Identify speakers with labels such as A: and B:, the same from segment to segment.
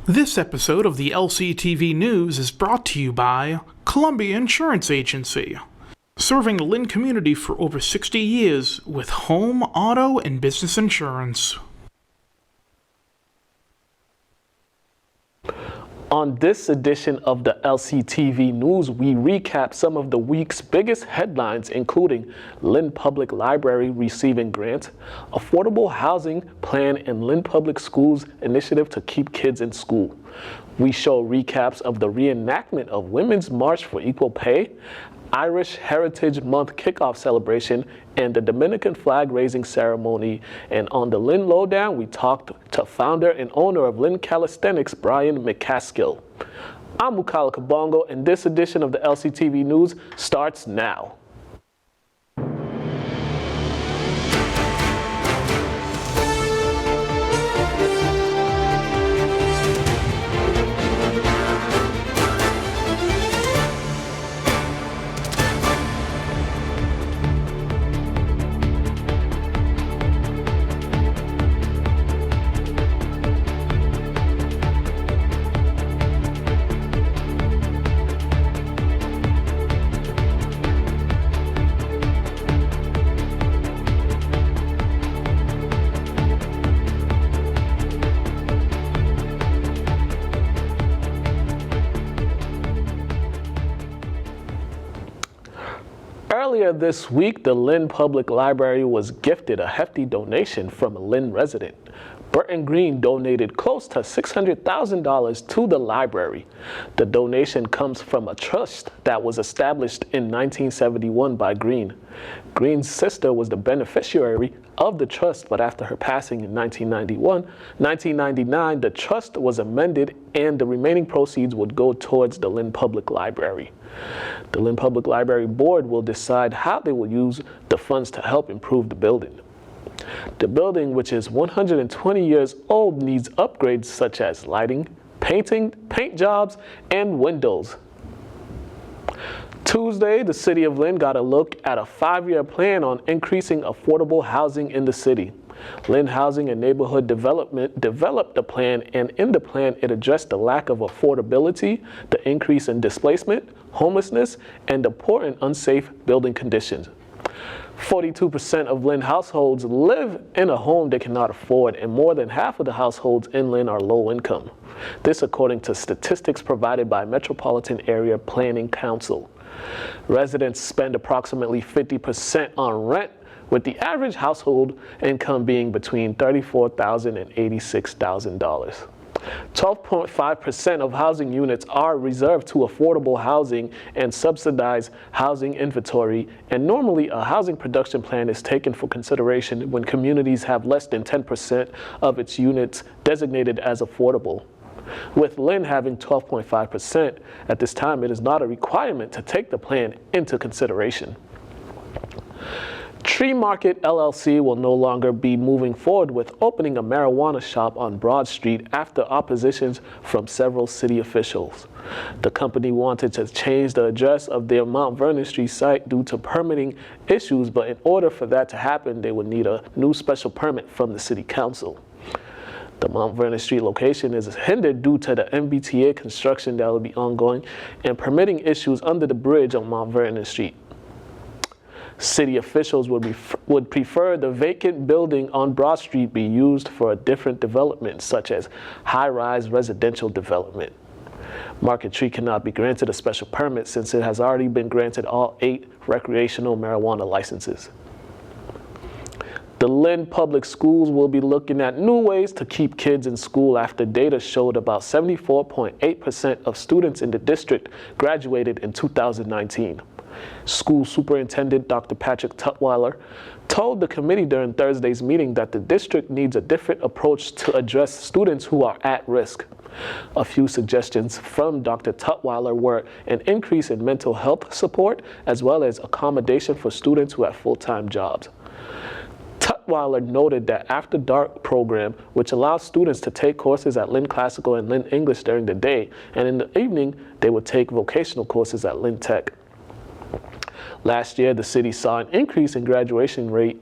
A: This episode of the LCTV News is brought to you by Columbia Insurance Agency, serving the Lynn community for over 60 years with home, auto, and business insurance.
B: On this edition of the LCTV News, we recap some of the week's biggest headlines, including Lynn Public Library receiving grant, affordable housing plan, and Lynn Public Schools initiative to keep kids in school. We show recaps of the reenactment of Women's March for Equal Pay, Irish Heritage Month kickoff celebration, and the Dominican flag raising ceremony. And on the Lynn Lowdown, we talked to founder and owner of Lynn Calisthenics, Bryan McAskill. I'm Mukala Kabongo, and this edition of the LCTV News starts now. Earlier this week, the Lynn Public Library was gifted a hefty donation from a Lynn resident. Burton Green donated close to $600,000 to the library. The donation comes from a trust that was established in 1971 by Green. Green's sister was the beneficiary of the trust, but after her passing in 1999, the trust was amended and the remaining proceeds would go towards the Lynn Public Library. The Lynn Public Library Board will decide how they will use the funds to help improve the building. The building, which is 120 years old, needs upgrades such as lighting, paint jobs, and windows. Tuesday, the City of Lynn got a look at a 5-year plan on increasing affordable housing in the city. Lynn Housing and Neighborhood Development developed the plan, and in the plan, it addressed the lack of affordability, the increase in displacement, homelessness, and the poor and unsafe building conditions. 42% of Lynn households live in a home they cannot afford, and more than half of the households in Lynn are low income. This according to statistics provided by Metropolitan Area Planning Council. Residents spend approximately 50% on rent, with the average household income being between $34,000 and $86,000. 12.5% of housing units are reserved to affordable housing and subsidized housing inventory, and normally a housing production plan is taken for consideration when communities have less than 10% of its units designated as affordable. With Lynn having 12.5%, at this time it is not a requirement to take the plan into consideration. Tree Market LLC will no longer be moving forward with opening a marijuana shop on Broad Street after oppositions from several city officials. The company wanted to change the address of their Mount Vernon Street site due to permitting issues, but in order for that to happen, they would need a new special permit from the City Council. The Mount Vernon Street location is hindered due to the MBTA construction that will be ongoing and permitting issues under the bridge on Mount Vernon Street. City officials would prefer the vacant building on Broad Street be used for a different development, such as high-rise residential development. Market Tree cannot be granted a special permit since it has already been granted all 8 recreational marijuana licenses. The Lynn Public Schools will be looking at new ways to keep kids in school after data showed about 74.8% of students in the district graduated in 2019. School Superintendent Dr. Patrick Tutwiler told the committee during Thursday's meeting that the district needs a different approach to address students who are at risk. A few suggestions from Dr. Tutwiler were an increase in mental health support as well as accommodation for students who have full-time jobs. Tutwiler noted that After Dark program, which allows students to take courses at Lynn Classical and Lynn English during the day, and in the evening, they would take vocational courses at Lynn Tech. Last year, the city saw an increase in graduation rate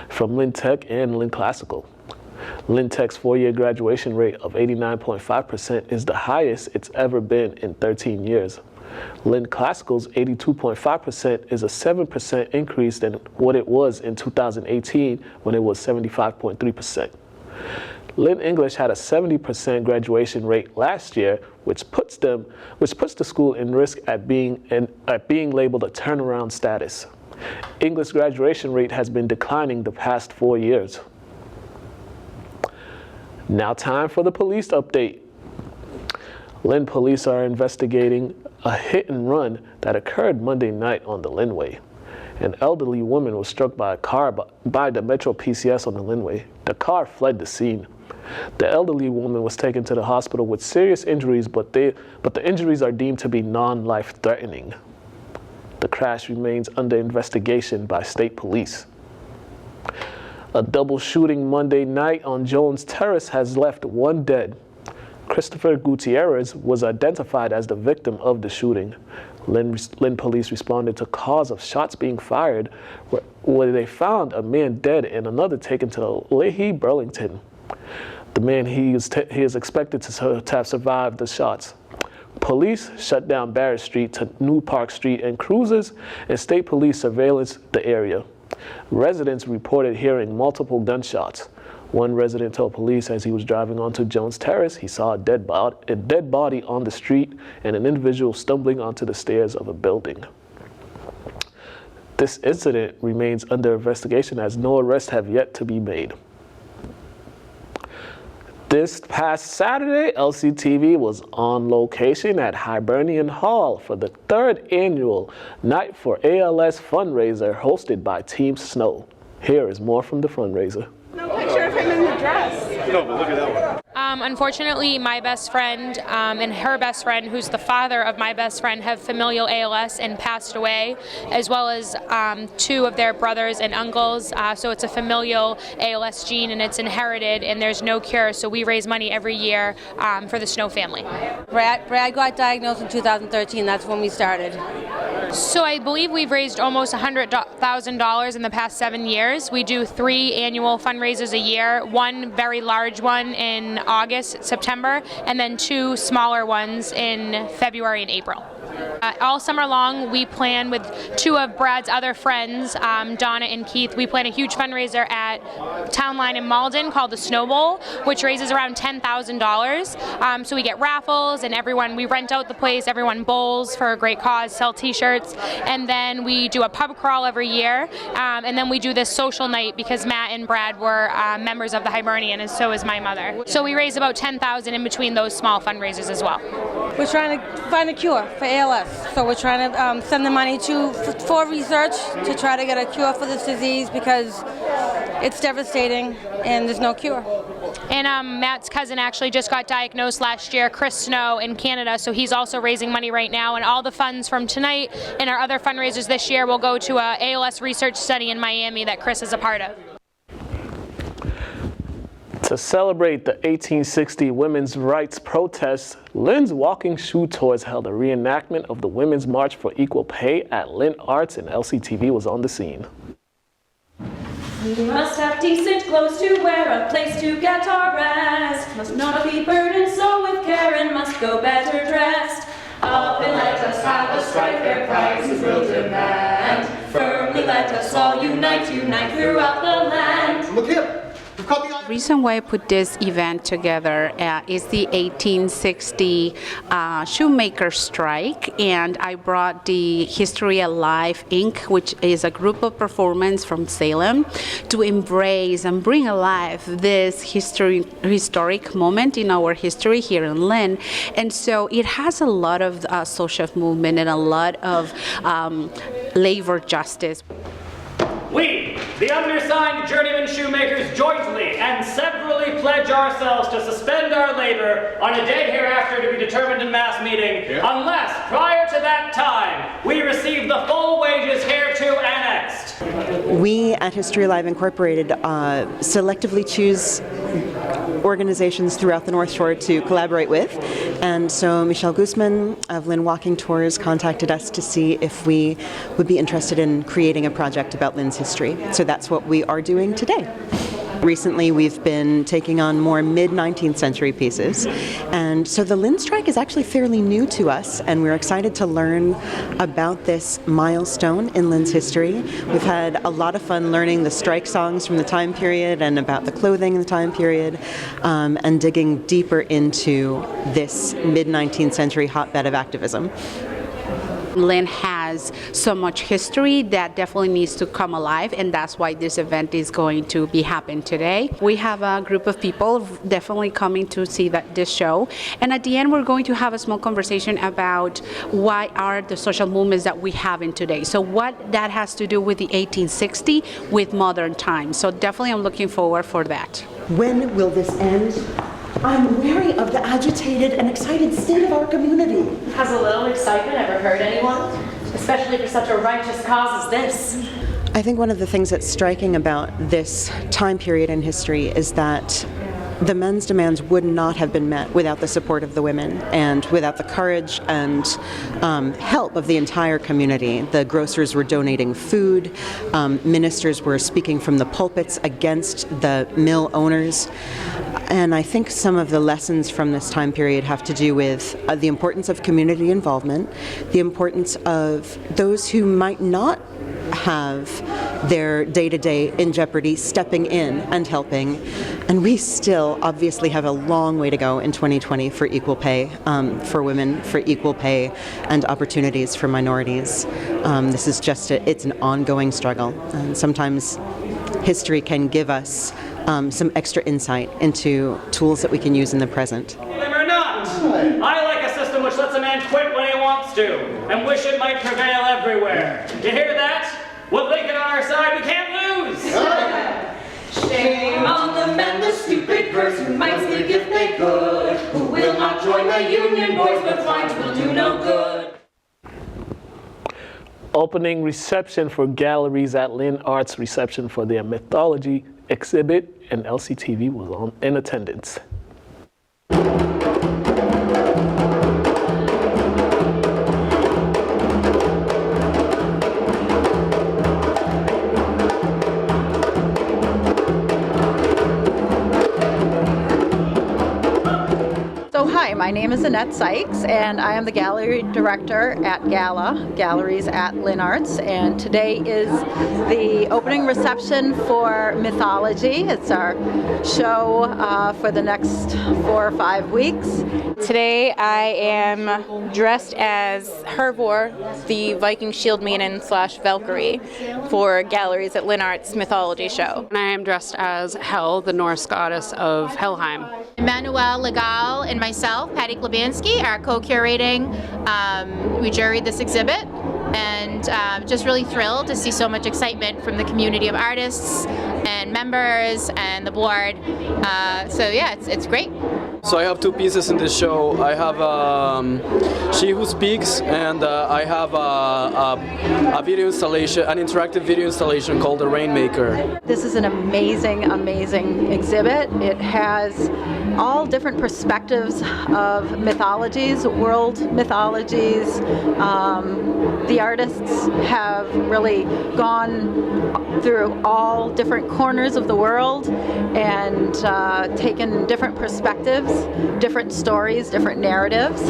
B: from Lynn Tech and Lynn Classical. Lynn Tech's four-year graduation rate of 89.5% is the highest it's ever been in 13 years. Lynn Classical's 82.5% is a 7% increase than what it was in 2018 when it was 75.3%. Lynn English had a 70% graduation rate last year, which puts the school in risk at being labeled a turnaround status. English graduation rate has been declining the past 4 years. Now time for the police update. Lynn police are investigating a hit and run that occurred Monday night on the Lynnway. An elderly woman was struck by a car by the Metro PCS on the Lynnway. The car fled the scene. The elderly woman was taken to the hospital with serious injuries, but the injuries are deemed to be non-life-threatening. The crash remains under investigation by state police. A double shooting Monday night on Jones Terrace has left one dead. Christopher Gutierrez was identified as the victim of the shooting. Lynn police responded to cause of shots being fired, where they found a man dead and another taken to Leahy, Burlington. The man he is expected to have survived the shots. Police shut down Barrett Street to New Park Street and cruisers and state police surveillance the area. Residents reported hearing multiple gunshots. One resident told police as he was driving onto Jones Terrace, he saw a dead body on the street and an individual stumbling onto the stairs of a building. This incident remains under investigation as no arrests have yet to be made. This past Saturday, LCTV was on location at Hibernian Hall for the third annual Night for ALS fundraiser hosted by Team Snow. Here is more from the fundraiser.
C: No picture of him in the dress.
D: No, but look at that one.
C: Unfortunately, my best friend and her best friend, who's the father of my best friend, have familial ALS and passed away, as well as two of their brothers and uncles. So it's a familial ALS gene, and it's inherited, and there's no cure. So we raise money every year for the Snow family.
E: Brad got diagnosed in 2013. That's when we started.
C: So I believe we've raised almost $100,000 in the past 7 years. We do 3 annual fundraisers a year, one very large one in August, September, and then 2 smaller ones in February and April. All summer long, we plan with 2 of Brad's other friends, Donna and Keith. We plan a huge fundraiser at Town Line in Malden called the Snow Bowl, which raises around $10,000. So we get raffles, and we rent out the place, everyone bowls for a great cause, sell t-shirts, and then we do a pub crawl every year, and then we do this social night because Matt and Brad were members of the Hibernian, and so is my mother. So we raise about $10,000 in between those small fundraisers as well.
E: We're trying to find a cure for ALS, so we're trying to send the money for research to try to get a cure for this disease because it's devastating and there's no cure.
C: And Matt's cousin actually just got diagnosed last year, Chris Snow, in Canada, so he's also raising money right now, and all the funds from tonight and our other fundraisers this year will go to a ALS research study in Miami that Chris is a part of.
B: To celebrate the 1860 women's rights protests, Lynn's Walking Shoe Tours held a reenactment of the Women's March for Equal Pay at Lynn Arts, and LCTV was on the scene.
F: We must have decent clothes to wear, a place to get our rest. Must not be burdened so with care and must go better dressed. Up and let us have a strike, fair prices will demand. Firmly let us all unite throughout the land.
D: Look here.
G: The reason why I put this event together is the 1860 shoemaker strike, and I brought the History Alive Inc., which is a group of performers from Salem, to embrace and bring alive this historic moment in our history here in Lynn. And so it has a lot of social movement and a lot of labor justice.
H: We, the undersigned journeyman shoemakers, jointly and severally pledge ourselves to suspend our labor on a day hereafter to be determined in mass meeting, unless prior to that time we receive the full wages hereto annexed.
I: We at History Alive Incorporated selectively choose organizations throughout the North Shore to collaborate with, and so Michelle Guzman of Lynn Walking Tours contacted us to see if we would be interested in creating a project about Lynn's history. So that's what we are doing today. Recently, we've been taking on more mid-19th century pieces. And so the Lynn strike is actually fairly new to us, and we're excited to learn about this milestone in Lynn's history. We've had a lot of fun learning the strike songs from the time period and about the clothing in the time period, and digging deeper into this mid-19th century hotbed of activism.
G: Lynn has so much history that definitely needs to come alive, and that's why this event is going to be happening today. We have a group of people definitely coming to see this show, and at the end we're going to have a small conversation about why are the social movements that we have in today. So what that has to do with the 1860 with modern times. So definitely I'm looking forward for that.
I: When will this end? I'm wary of the agitated and excited state of our community.
F: Has a little excitement ever hurt anyone? Especially for such a righteous cause as this.
I: I think one of the things that's striking about this time period in history is that the men's demands would not have been met without the support of the women and without the courage and help of the entire community. The grocers were donating food, ministers were speaking from the pulpits against the mill owners. And I think some of the lessons from this time period have to do with the importance of community involvement, the importance of those who might not have their day-to-day in jeopardy stepping in and helping. And we still obviously have a long way to go in 2020 for equal pay for women, for equal pay and opportunities for minorities. This is just it's an ongoing struggle. And sometimes history can give us some extra insight into tools that we can use in the present.
H: Them or not, I like a system which lets a man quit when he wants to, and wish it might prevail everywhere. You hear that? With Lincoln on our side, we can't lose!
F: Shame on the men, the stupid birds who might speak if they could, who will not join the Union boys, but fight will do no good.
B: Opening reception for galleries at Lynn Arts, reception for their mythology exhibit, and LCTV was in attendance.
D: Hi, my name is Annette Sykes, and I am the gallery director at Galleries at Lynn Arts, and today is the opening reception for Mythology. It's our show for the next 4 or 5 weeks.
C: Today I am dressed as Hervor, the Viking shield maiden / Valkyrie, for Galleries at Lynn Arts Mythology show.
J: And I am dressed as Hel, the Norse goddess of Helheim.
C: Emmanuel Legal and myself, Patty Klebanski, are co-curating. We juried this exhibit, and just really thrilled to see so much excitement from the community of artists and members and the board. So yeah, it's great.
K: So I have 2 pieces in this show. I have She Who Speaks, and I have a video installation, an interactive video installation called The Rainmaker.
D: This is an amazing, amazing exhibit. It has all different perspectives of mythologies, world mythologies. The artists have really gone through all different corners of the world and taken different perspectives, different stories, different narratives.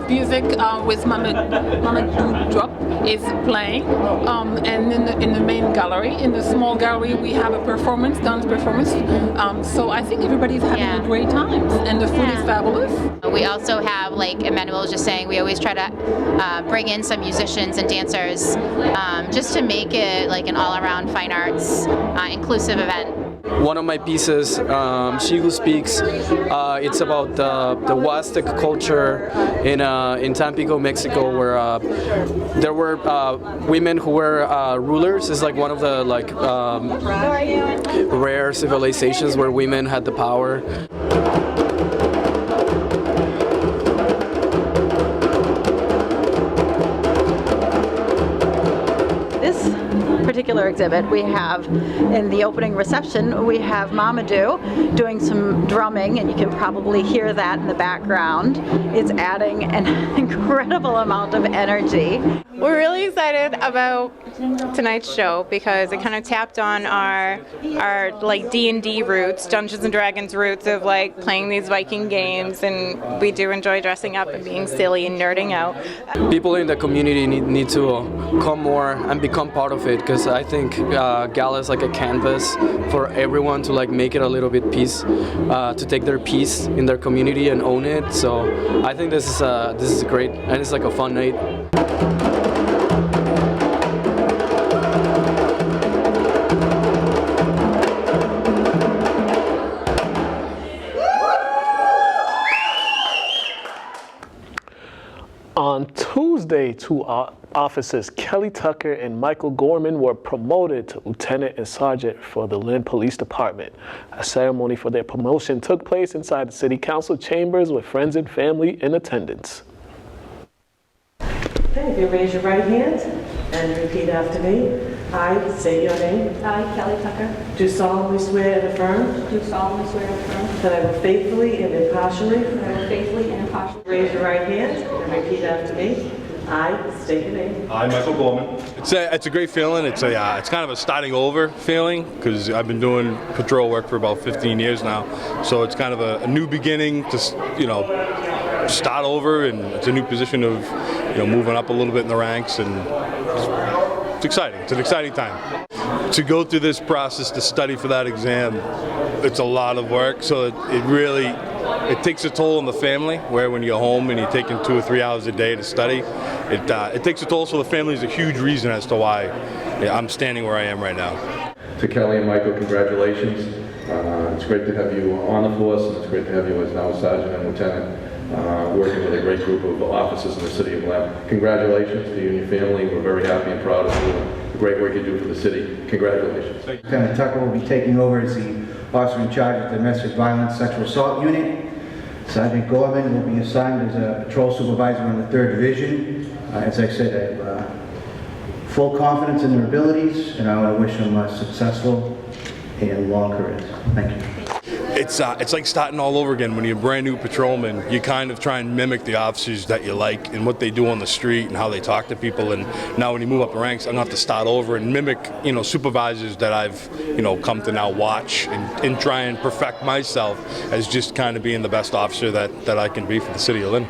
L: Music with Mama Drop is playing, and in the main gallery, in the small gallery, we have a performance, dance performance. So I think everybody's having a great time, and the food is fabulous.
C: We also have, like Emmanuel was just saying, we always try to bring in some musicians and dancers just to make it like an all-around fine arts inclusive event.
K: One of my pieces, She Who Speaks, it's about the Huastec culture in Tampico, Mexico, where there were women who were rulers. It's like one of the rare civilizations where women had the power.
D: particular exhibit, we have, in the opening reception, we have Mamadou doing some drumming, and you can probably hear that in the background. It's adding an incredible amount of energy.
M: We're really excited about tonight's show because it kind of tapped on our like D&D roots, Dungeons and Dragons roots of like playing these Viking games, and we do enjoy dressing up and being silly and nerding out.
K: People in the community need to come more and become part of it, because I think Gala is like a canvas for everyone to like make it a little bit piece, to take their piece in their community and own it. So I think this is great, and it's like a fun night.
B: On Tuesday, two officers, Kelly Tucker and Michael Gorman, were promoted to lieutenant and sergeant for the Lynn Police Department. A ceremony for their promotion took place inside the City Council chambers with friends and family in attendance.
N: Okay, if you raise your right hand and repeat after me. I state your name.
F: I, Kelly Tucker.
N: Do solemnly swear and affirm.
F: Do solemnly swear and affirm.
N: That I will faithfully and impartially.
F: That I will faithfully and impartially.
N: Raise your right hand and repeat after me. I state your name.
O: I, Michael Gorman. It's a great feeling. It's kind of a starting over feeling, because I've been doing patrol work for about 15 years now. So it's kind of a new beginning to start over, and it's a new position of moving up a little bit in the ranks, and it's exciting. It's an exciting time. To go through this process to study for that exam, it's a lot of work. So it takes a toll on the family, where when you're home and you're taking 2 or 3 hours a day to study, it takes a toll. So the family is a huge reason as to why I'm standing where I am right now.
P: To Kelly and Michael, congratulations. It's great to have you on the force, and it's great to have you as now Sergeant and Lieutenant, working with a great group of officers in the city of Lynn. Congratulations to you and your family. We're very happy and proud of you and the great work you do for the city. Congratulations.
Q: Lieutenant Tucker will be taking over as the officer in charge of the Domestic Violence Sexual Assault Unit. Sergeant Gorman will be assigned as a patrol supervisor in the 3rd Division. As I said, I have full confidence in their abilities, and I want to wish them a successful and long careers. Thank you.
O: It's like starting all over again. When you're a brand new patrolman, you kind of try and mimic the officers that you like and what they do on the street and how they talk to people. And now when you move up the ranks, I'm going to have to start over and mimic, supervisors that I've, come to now watch and try and perfect myself as just kind of being the best officer that I can be for the city of Lynn.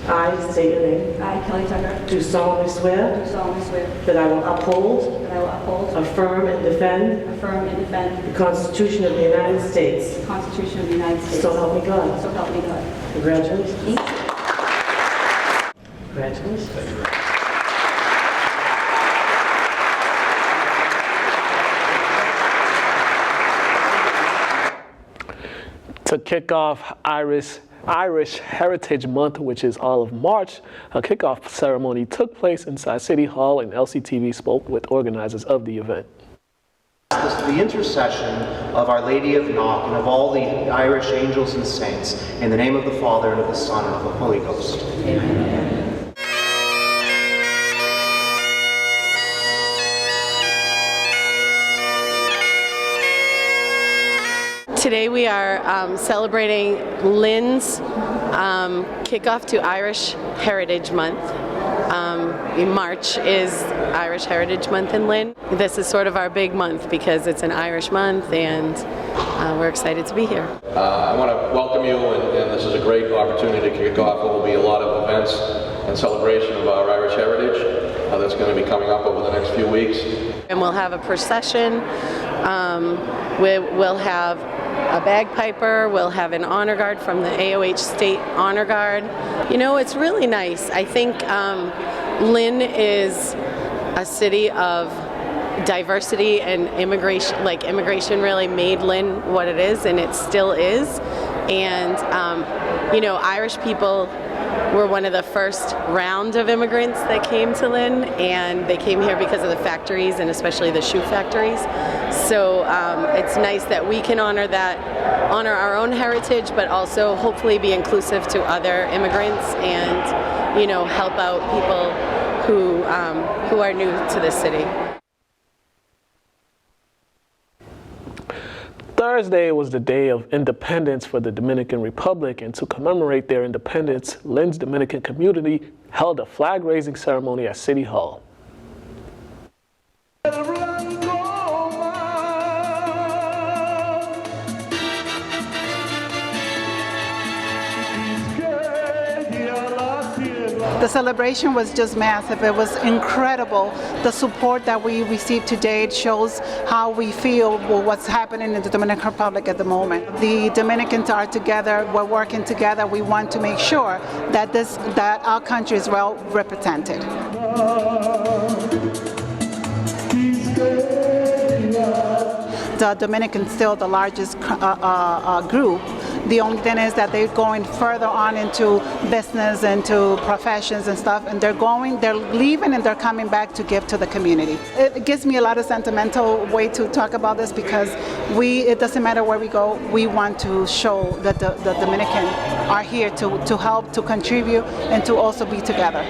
N: I state your name.
F: I, Kelly Tucker.
N: Do solemnly swear.
F: Do solemnly swear.
N: That I will uphold.
F: That I will uphold.
N: Affirm and defend.
F: Affirm and defend.
N: The Constitution of the United States.
F: The Constitution of the United States.
N: So help me God.
F: So help me God.
N: Congratulations.
F: Thank you.
N: Congratulations.
B: To kick off Irish Heritage Month, which is all of March, a kickoff ceremony took place inside City Hall, and LCTV spoke with organizers of the event.
R: The intercession of Our Lady of Knock and of all the Irish angels and saints, in the name of the Father, and of the Son, and of the Holy Ghost. Amen.
J: Today we are celebrating Lynn's kickoff to Irish Heritage Month. In March is Irish Heritage Month in Lynn. This is sort of our big month because it's an Irish month, and we're excited to be here.
P: I want to welcome you, and this is a great opportunity to kick off what will be a lot of events and celebration of our Irish heritage that's going to be coming up over the next few weeks.
J: And we'll have a procession. We'll have a bagpiper, we'll have an honor guard from the AOH State Honor Guard. It's really nice. I think Lynn is a city of diversity, and immigration really made Lynn what it is, and it still is. And Irish people were one of the first round of immigrants that came to Lynn, and they came here because of the factories, and especially the shoe factories. So it's nice that we can honor our own heritage, but also hopefully be inclusive to other immigrants, and help out people who are new to this city.
B: Thursday was the day of independence for the Dominican Republic, and to commemorate their independence, Lynn's Dominican community held a flag-raising ceremony at City Hall.
S: The celebration was just massive. It was incredible. The support that we received today, it shows how we feel what's happening in the Dominican Republic at the moment. The Dominicans are together, we're working together. We want to make sure that our country is well represented. The Dominicans still the largest group. The only thing is that they're going further on into business, into professions and stuff, and they're leaving and they're coming back to give to the community. It gives me a lot of sentimental way to talk about this because it doesn't matter where we go, we want to show that the Dominican are here to help, to contribute, and to also be together.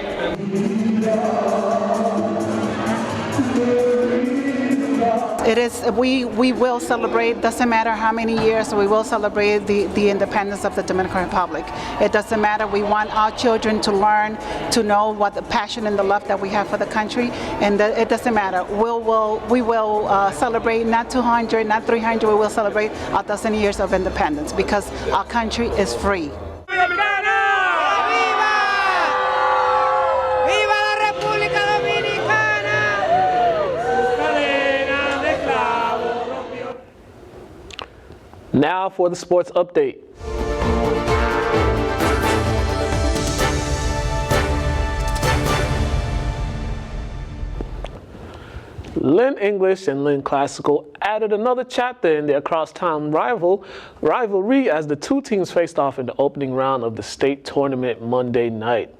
S: It is, we will celebrate, doesn't matter how many years, we will celebrate the independence of the Dominican Republic. It doesn't matter, we want our children to learn, to know what the passion and the love that we have for the country, and it doesn't matter. We will celebrate not 200, not 300, we will celebrate 1,000 years of independence because our country is free.
B: Now for the sports update. Lynn English and Lynn Classical added another chapter in their crosstown rivalry as the two teams faced off in the opening round of the state tournament Monday night.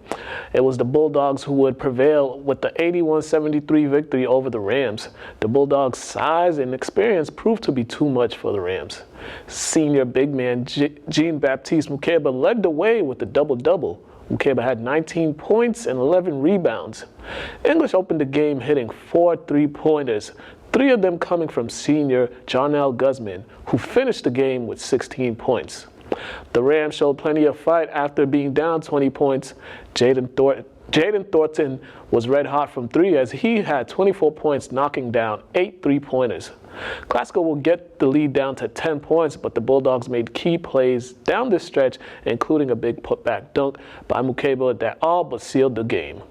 B: It was the Bulldogs who would prevail with the 81-73 victory over the Rams. The Bulldogs' size and experience proved to be too much for the Rams. Senior big man Jean-Baptiste Mukeba led the way with the double-double. Mukeba had 19 points and 11 rebounds. English opened the game hitting 4 3-pointers, 3 of them coming from senior Jarnell Guzman, who finished the game with 16 points. The Rams showed plenty of fight after being down 20 points. Jaden Thornton was red hot from 3 as he had 24 points, knocking down 8 3-pointers. Classical will get the lead down to 10 points, but the Bulldogs made key plays down this stretch, including a big putback dunk by Mukeba that all but sealed the game.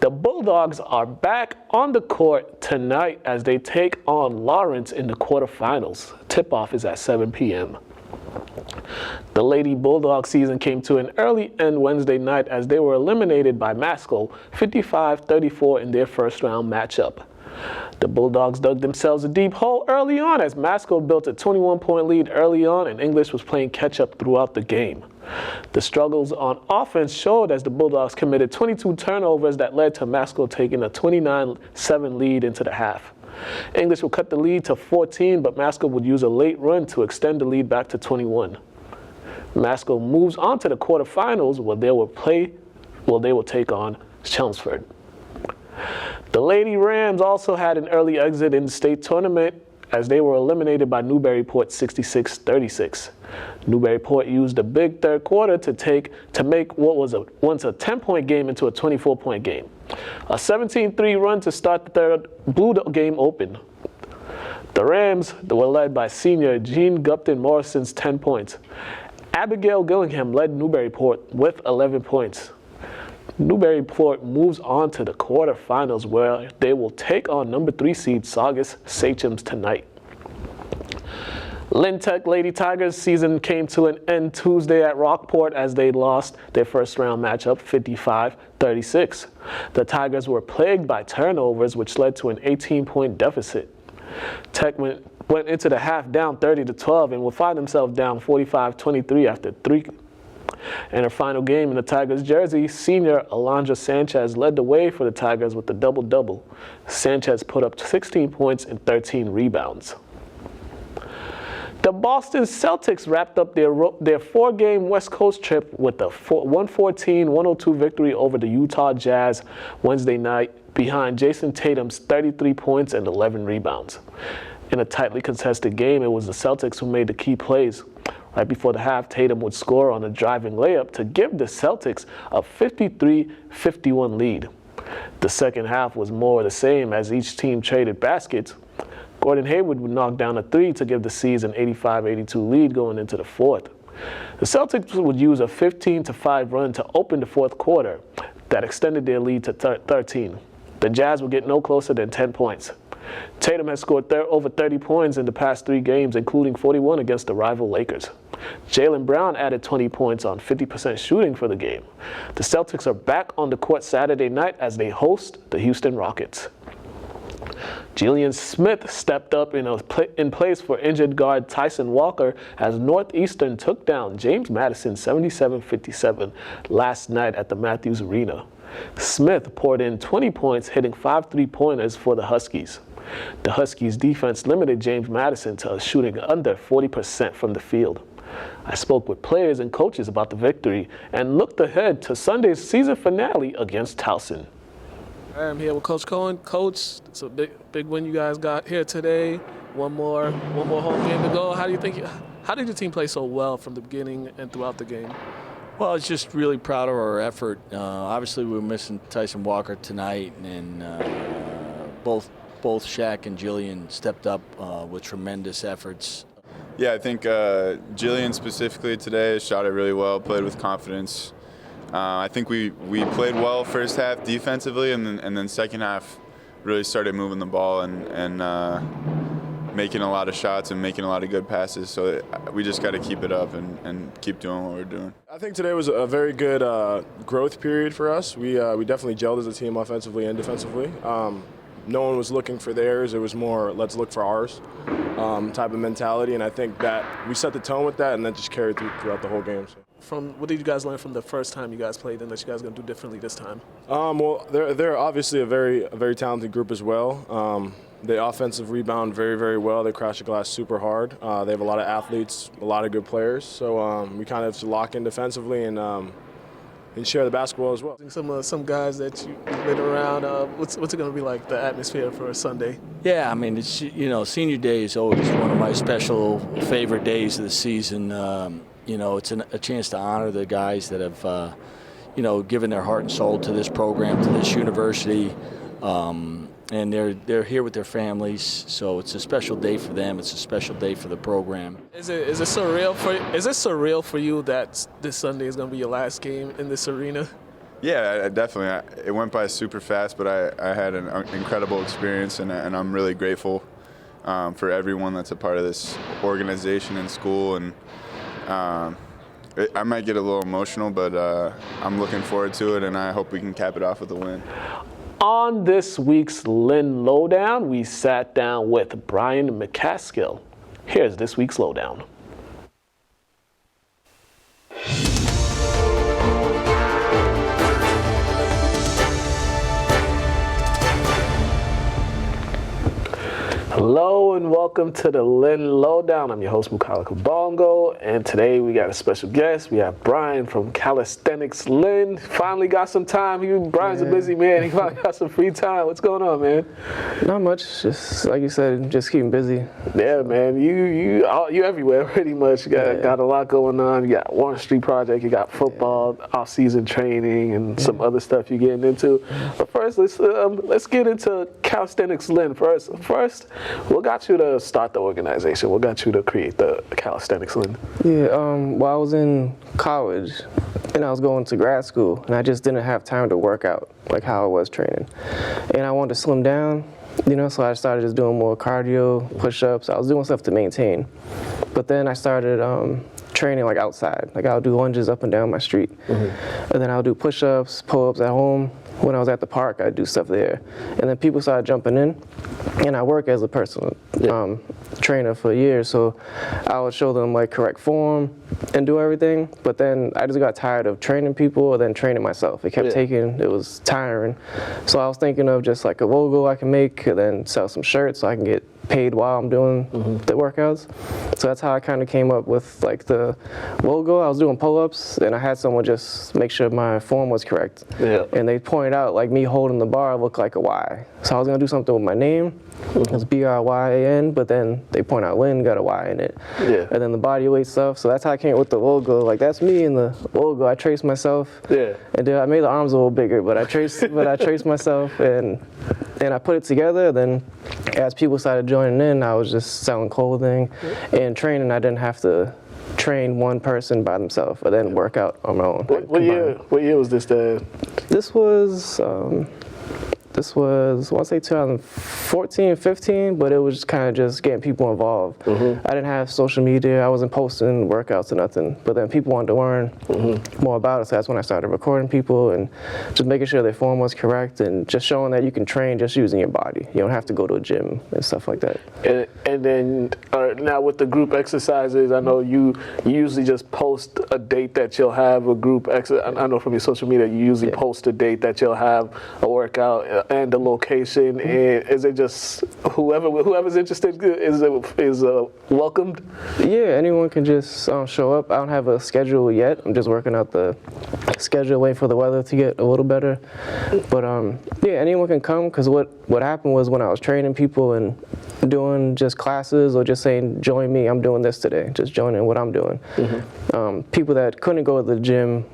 B: The Bulldogs are back on the court tonight as they take on Lawrence in the quarterfinals. Tip-off is at 7 p.m. The Lady Bulldog season came to an early end Wednesday night as they were eliminated by McAskill 55-34 in their first round matchup. The Bulldogs dug themselves a deep hole early on as McAskill built a 21-point lead early on and English was playing catch-up throughout the game. The struggles on offense showed as the Bulldogs committed 22 turnovers that led to McAskill taking a 29-7 lead into the half. English would cut the lead to 14, but McAskill would use a late run to extend the lead back to 21. McAskill moves on to the quarterfinals where they will take on Chelmsford. The Lady Rams also had an early exit in the state tournament as they were eliminated by Newburyport 66-36. Newburyport used a big third quarter to make what was once a 10-point game into a 24-point game. A 17-3 run to start the third blew the game open. The Rams were led by senior Jean Gupton Morrison's 10 points. Abigail Gillingham led Newburyport with 11 points. Newburyport moves on to the quarterfinals where they will take on number 3 seed Saugus Sachems tonight. Lynn Tech Lady Tigers season came to an end Tuesday at Rockport as they lost their first round matchup 55-36. The Tigers were plagued by turnovers which led to an 18-point deficit. Tech went into the half down 30-12 and will find themselves down 45-23 after 3. In her final game in the Tigers jersey, senior Alondra Sanchez led the way for the Tigers with the double-double. Sanchez put up 16 points and 13 rebounds. The Boston Celtics wrapped up their 4-game West Coast trip with a 114-102 victory over the Utah Jazz Wednesday night behind Jason Tatum's 33 points and 11 rebounds. In a tightly contested game, it was the Celtics who made the key plays. Right before the half, Tatum would score on a driving layup to give the Celtics a 53-51 lead. The second half was more of the same as each team traded baskets. Gordon Hayward would knock down a three to give the C's an 85-82 lead going into the fourth. The Celtics would use a 15-5 run to open the fourth quarter. That extended their lead to 13. The Jazz would get no closer than 10 points. Tatum has scored over 30 points in the past 3 games, including 41 against the rival Lakers. Jaylen Brown added 20 points on 50% shooting for the game. The Celtics are back on the court Saturday night as they host the Houston Rockets. Jillian Smith stepped up in place for injured guard Tyson Walker as Northeastern took down James Madison 77-57 last night at the Matthews Arena. Smith poured in 20 points, hitting 5 3-pointers for the Huskies. The Huskies' defense limited James Madison to shooting under 40% from the field. I spoke with players and coaches about the victory and looked ahead to Sunday's season finale against Towson. I'm here with Coach Cohen. Coach, it's a big win you guys got here today. One more home game to go. How did your team play so well from the beginning and throughout the game?
T: Well, I was just really proud of our effort. Obviously, we were missing Tyson Walker tonight, and both Shaq and Jillian stepped up with tremendous efforts.
U: Yeah, I think Jillian specifically today shot it really well, played with confidence. I think we played well first half defensively, and then second half really started moving the ball and making a lot of shots and making a lot of good passes. So we just got to keep it up and keep doing what we're doing.
V: I think today was a very good growth period for us. We definitely gelled as a team offensively and defensively. No one was looking for theirs. It was more, let's look for ours type of mentality. And I think that we set the tone with that, and that just carried throughout the whole game. So.
B: What did you guys learn from the first time you guys played and that you guys are going to do differently this time?
V: Well, they're obviously a very talented group as well. They offensive rebound very, very well. They crash the glass super hard. They have a lot of athletes, a lot of good players. So we kind of have to lock in defensively and share the basketball as well.
B: Some guys that you've been around, what's it going to be like, the atmosphere for a Sunday?
T: Yeah, I mean, it's, senior day is always one of my special favorite days of the season. It's a chance to honor the guys that have, given their heart and soul to this program, to this university. And they're here with their families, so it's a special day for them. It's a special day for the program.
B: Is it surreal for you that this Sunday is going to be your last game in this arena?
U: Yeah, definitely. It went by super fast, but I had an incredible experience, and I'm really grateful for everyone that's a part of this organization and school. And I might get a little emotional, but I'm looking forward to it, and I hope we can cap it off with a win.
B: On this week's Lynn Lowdown, we sat down with Bryan McAskill. Here's this week's Lowdown. Hello and welcome to the Lynn Lowdown. I'm your host, Mukala Kabongo, and today we got a special guest. We have Bryan from Calisthenics. Lynn finally got some time. Bryan's a busy man. He finally got some free time. What's going on, man?
W: Not much. Just like you said, just keeping busy.
B: Yeah, man. You everywhere pretty much. You got a lot going on. You got Warren Street Project. You got football, off-season training, and some other stuff you're getting into. But first, let's get into Calisthenics, Lynn. First. What got you to start the organization? What got you to create the Calisthenics, Lynn?
W: Yeah, well, I was in college and I was going to grad school, and I just didn't have time to work out like how I was training. And I wanted to slim down, so I started just doing more cardio, push-ups. I was doing stuff to maintain. But then I started training like outside. Like I'll do lunges up and down my street. Mm-hmm. And then I'll do push-ups, pull-ups at home. When I was at the park, I'd do stuff there. And then people started jumping in, and I work as a personal trainer for years, so I would show them like correct form and do everything. But then I just got tired of training people or then training myself. It was tiring. So I was thinking of just like a logo I can make and then sell some shirts so I can get paid while I'm doing the workouts. So that's how I kind of came up with like the logo. I was doing pull-ups and I had someone just make sure my form was correct.
B: Yeah.
W: And they pointed out like me holding the bar looked like a Y. So I was gonna do something with my name. It was B-R-Y-A-N, but then they point out Lynn got a Y in it.
B: Yeah.
W: And then the body weight stuff. So that's how I came up with the logo. Like that's me in the logo. I traced myself.
B: Yeah.
W: And then I made the arms a little bigger, but I traced myself and I put it together. Then as people started joining in, I was just selling clothing and training. I didn't have to train one person by themselves or then work out on my own.
B: What year was this?
W: This was I want to say 2014, 15, but it was just kind of just getting people involved. I didn't have social media. I wasn't posting workouts or nothing, but then people wanted to learn more about it, so that's when I started recording people and just making sure their form was correct and just showing that you can train just using your body. You don't have to go to a gym and stuff like that.
B: And then now with the group exercises, I know you usually just post a date that you'll have a group exercise. I know from your social media you usually post a date that you'll have a workout and the location. And is it just whoever's interested is welcomed?
W: Yeah, anyone can just show up. I don't have a schedule yet. I'm just working out the schedule, waiting for the weather to get a little better. But yeah, anyone can come, because what happened was when I was training people and doing just classes or just saying, join me, I'm doing this today, just joining what I'm doing. People that couldn't go to the gym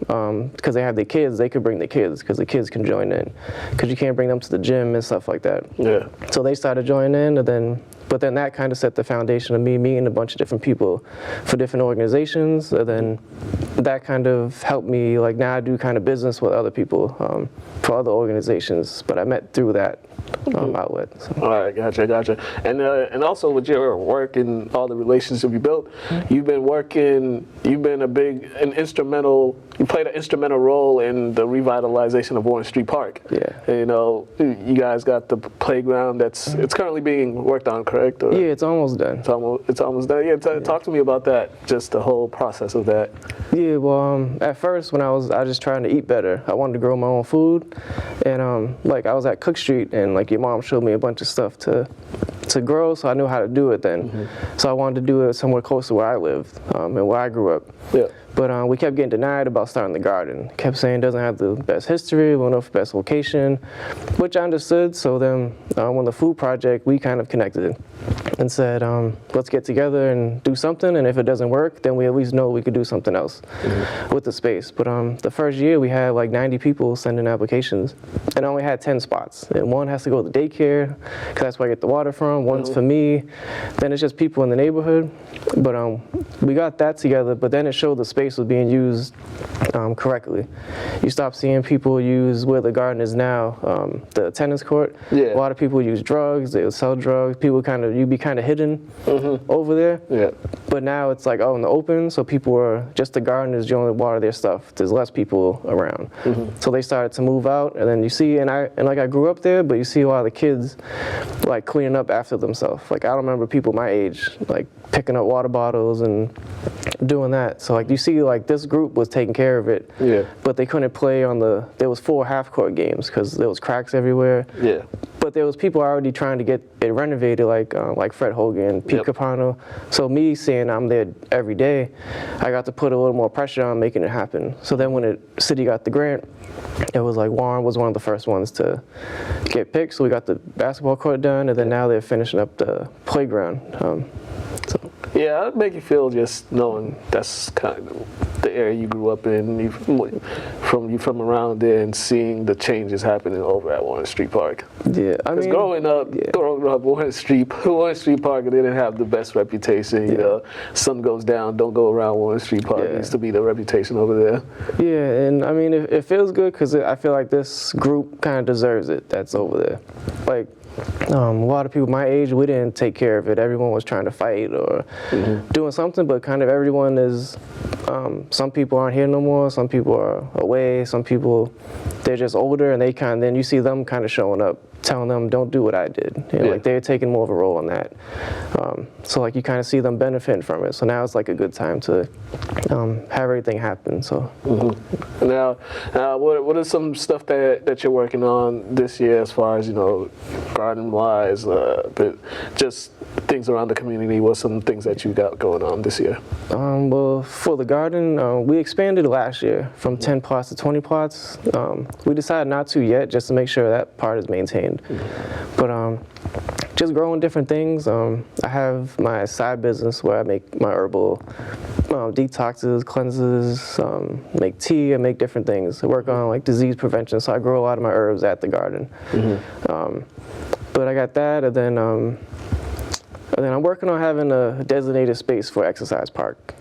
W: because they have their kids, they could bring their kids because the kids can join in, because you can't bring them to the gym and stuff like that.
B: Yeah.
W: So they started joining in, but then that kind of set the foundation of me meeting a bunch of different people for different organizations, and then that kind of helped me, like now I do kind of business with other people for other organizations, but I met through that outlet. So.
B: All right, gotcha. And also with your work and all the relationships you built, you played an instrumental role in the revitalization of Warren Street Park.
W: Yeah.
B: You know, you guys got the playground it's currently being worked on, correct? Or?
W: Yeah, it's almost done.
B: It's almost done. Yeah, talk to me about that, just the whole process of that.
W: Yeah, well, at first when I was just trying to eat better. I wanted to grow my own food, and like I was at Cook Street, and like your mom showed me a bunch of stuff to grow, so I knew how to do it then. So I wanted to do it somewhere close to where I lived and where I grew up. Yeah. But we kept getting denied about starting the garden. Kept saying it doesn't have the best history, we don't know if the best location, which I understood. So then when the food project, we kind of connected and said, let's get together and do something, and if it doesn't work, then we at least know we could do something else with the space. But the first year we had like 90 people sending applications, and I only had 10 spots. And one has to go to daycare, because that's where I get the water from. One's for me. Then it's just people in the neighborhood. But we got that together, but then it showed the space was being used correctly. You stop seeing people use where the garden is now, the tennis court. Yeah. A lot of people use drugs, they would sell drugs. People you'd be kind of hidden over there. Yeah. But now it's like in the open, so people are, just the garden is the only water their stuff. There's less people around. So they started to move out, and then you see, and I grew up there, but you see a lot of the kids like cleaning up after themselves. Like I don't remember people my age like picking up water bottles and doing that. So like you see like this group was taking care of it, but they couldn't play there was 4 half-court games because there was cracks everywhere. Yeah. But there was people already trying to get it renovated, like Fred Hogan, Pete Capano. So me seeing I'm there every day, I got to put a little more pressure on making it happen. So then when the city got the grant, it was like Warren was one of the first ones to get picked. So we got the basketball court done, and then now they're finishing up the playground.
B: Yeah, it'd make you feel just knowing that's kind of the area you grew up in, you from around there, and seeing the changes happening over at Warren Street Park. Yeah, because growing up Warren Street Park, they didn't have the best reputation. You know, sun goes down, don't go around Warren Street Park. It used to be the reputation over there.
W: Yeah, and I mean, it feels good because I feel like this group kind of deserves it. That's over there, like. A lot of people my age, we didn't take care of it. Everyone was trying to fight or doing something, but kind of everyone is, some people aren't here no more, some people are away, some people, they're just older, and then you see them kind of showing up telling them don't do what I did. You know, like they're taking more of a role in that. So like you kind of see them benefiting from it. So now it's like a good time to have everything happen. So
B: now, what are some stuff that you're working on this year as far as, you know, garden wise, just things around the community? What's some things that you got going on this year?
W: Well, for the garden, we expanded last year from 10 plots to 20 plots. We decided not to yet, just to make sure that part is maintained. But just growing different things. I have my side business where I make my herbal detoxes, cleanses, make tea, I make different things. I work on like disease prevention, so I grow a lot of my herbs at the garden. But I got that, and then I'm working on having a designated space for exercise park,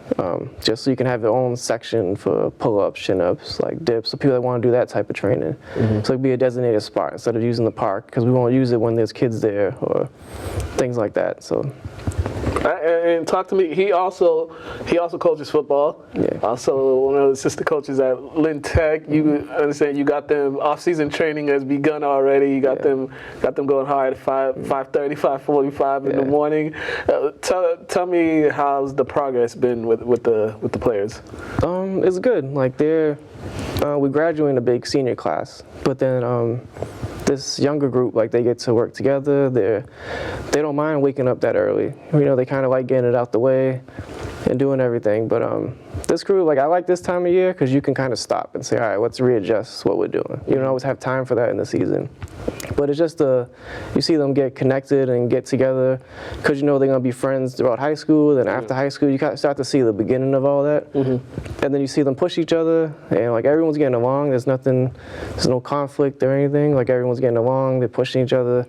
W: just so you can have your own section for pull-ups, chin-ups, like dips, so people that want to do that type of training. So it'd be a designated spot instead of using the park, because we won't use it when there's kids there or things like that. So.
B: And talk to me. He also coaches football. Also one of the assistant coaches at Lynn Tech. You understand? You got them off-season training has begun already. You got them going hard at 5:30, 5:45 in the morning. Tell me how's the progress been with the players?
W: It's good. Like we graduate in a big senior class, but then this younger group, like they get to work together. They don't mind waking up that early. You know, they kind of like getting it out the way and doing everything. But this group, like I like this time of year because you can kind of stop and say, all right, let's readjust what we're doing. You don't always have time for that in the season. But it's just you see them get connected and get together because you know they're going to be friends throughout high school. Then after high school, you kind of start to see the beginning of all that. And then you see them push each other, and like everyone's getting along. There's no conflict or anything. Like everyone's getting along. They're pushing each other.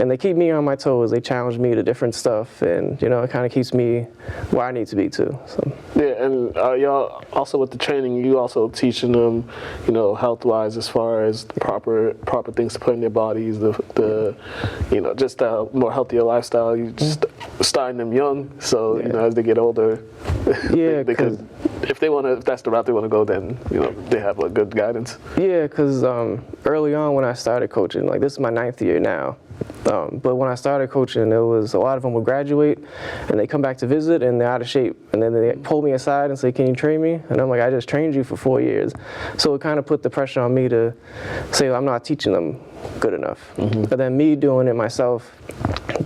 W: And they keep me on my toes. They challenge me to different stuff, and you know it kind of keeps me where I need to be too. So.
B: Yeah, and y'all also with the training, you also teaching them, you know, health-wise as far as proper things to put in their bodies, the you know, just a more healthier lifestyle. You just starting them young, so you know as they get older, because if that's the route they want to go, then you know they have like good guidance.
W: Yeah, because early on when I started coaching, like this is my 9th year now. But when I started coaching, there was a lot of them would graduate and they come back to visit and they're out of shape. And then they pull me aside and say, can you train me? And I'm like, I just trained you for 4 years. So it kind of put the pressure on me to say, I'm not teaching them good enough. But then me doing it myself,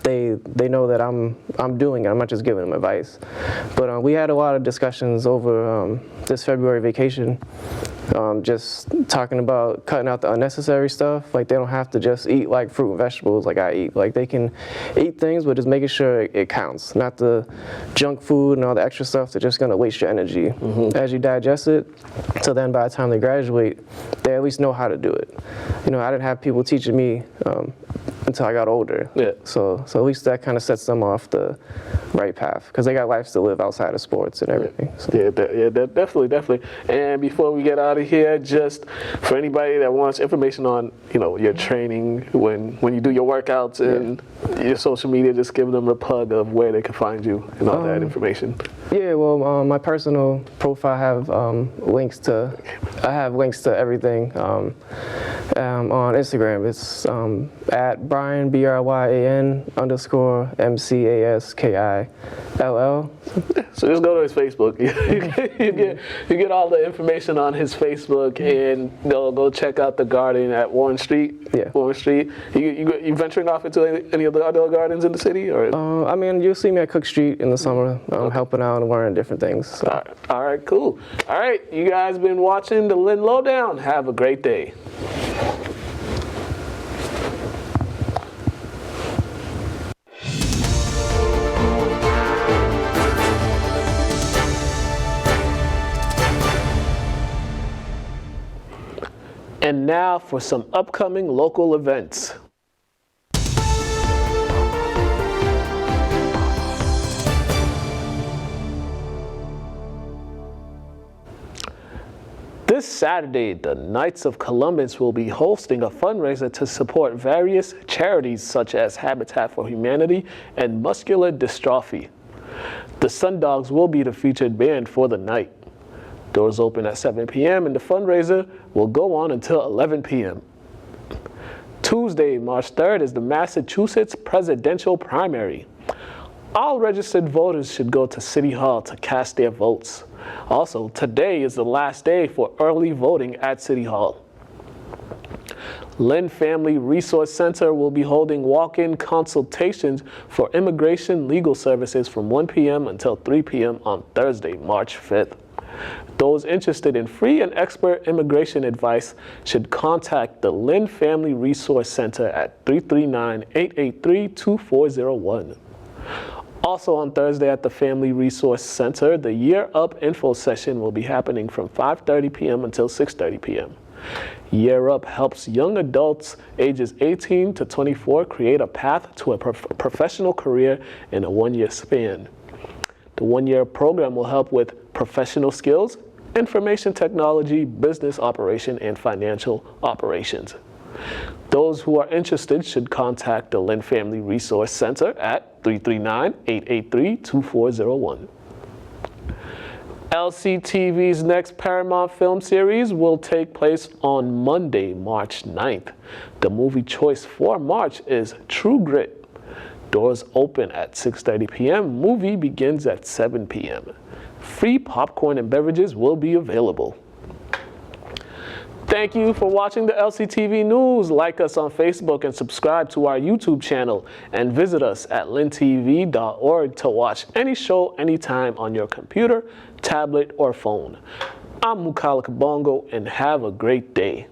W: they know that I'm doing it. I'm not just giving them advice. But we had a lot of discussions over this February vacation. Just talking about cutting out the unnecessary stuff. Like they don't have to just eat like fruit and vegetables like I eat. Like they can eat things, but just making sure it counts. Not the junk food and all the extra stuff that's just gonna waste your energy as you digest it. So then by the time they graduate, they at least know how to do it. You know, I didn't have people teaching me until I got older. So at least that kind of sets them off the right path because they got lives to live outside of sports and everything. So.
B: Definitely. And before we get out of here, just for anybody that wants information on, you know, your training when you do your workouts and your social media, just give them a plug of where they can find you and all that information.
W: Yeah, well, my personal profile have links to everything. On Instagram, it's at Bryan BRYAN_MCASKILL.
B: So just go to his Facebook. you get all the information on his Facebook, and go check out the garden at Warren Street. Warren Street. You venturing off into any of the other gardens in the city, or?
W: I mean, you'll see me at Cook Street in the summer, helping out and learning different things. So.
B: All right, cool. All right, you guys been watching the Lynn Lowdown. Have a great day. And now for some upcoming local events. This Saturday, the Knights of Columbus will be hosting a fundraiser to support various charities such as Habitat for Humanity and Muscular Dystrophy. The Sundogs will be the featured band for the night. Doors open at 7 p.m. and the fundraiser will go on until 11 p.m. Tuesday, March 3rd, is the Massachusetts presidential primary. All registered voters should go to City Hall to cast their votes. Also, today is the last day for early voting at City Hall. Lynn Family Resource Center will be holding walk-in consultations for immigration legal services from 1 p.m. until 3 p.m. on Thursday, March 5th. Those interested in free and expert immigration advice should contact the Lynn Family Resource Center at 339-883-2401. Also on Thursday at the Family Resource Center, the Year Up info session will be happening from 5:30 p.m. until 6:30 p.m. Year Up helps young adults ages 18 to 24 create a path to a professional career in a one-year span. The one-year program will help with professional skills, information technology, business operation, and financial operations. Those who are interested should contact the Lynn Family Resource Center at 339-883-2401. LCTV's next Paramount film series will take place on Monday, March 9th. The movie choice for March is True Grit. Doors open at 6:30 p.m. Movie begins at 7 p.m. Free popcorn and beverages will be available. Thank you for watching the LCTV News. Like us on Facebook and subscribe to our YouTube channel, and visit us at lyntv.org to watch any show anytime on your computer, tablet, or phone. I'm Mukala Kabongo, and have a great day.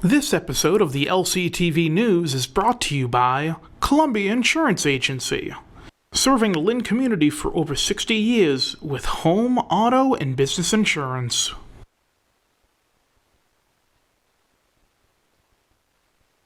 A: This episode of the LCTV News is brought to you by Columbia Insurance Agency, serving the Lynn community for over 60 years with home, auto, and business insurance.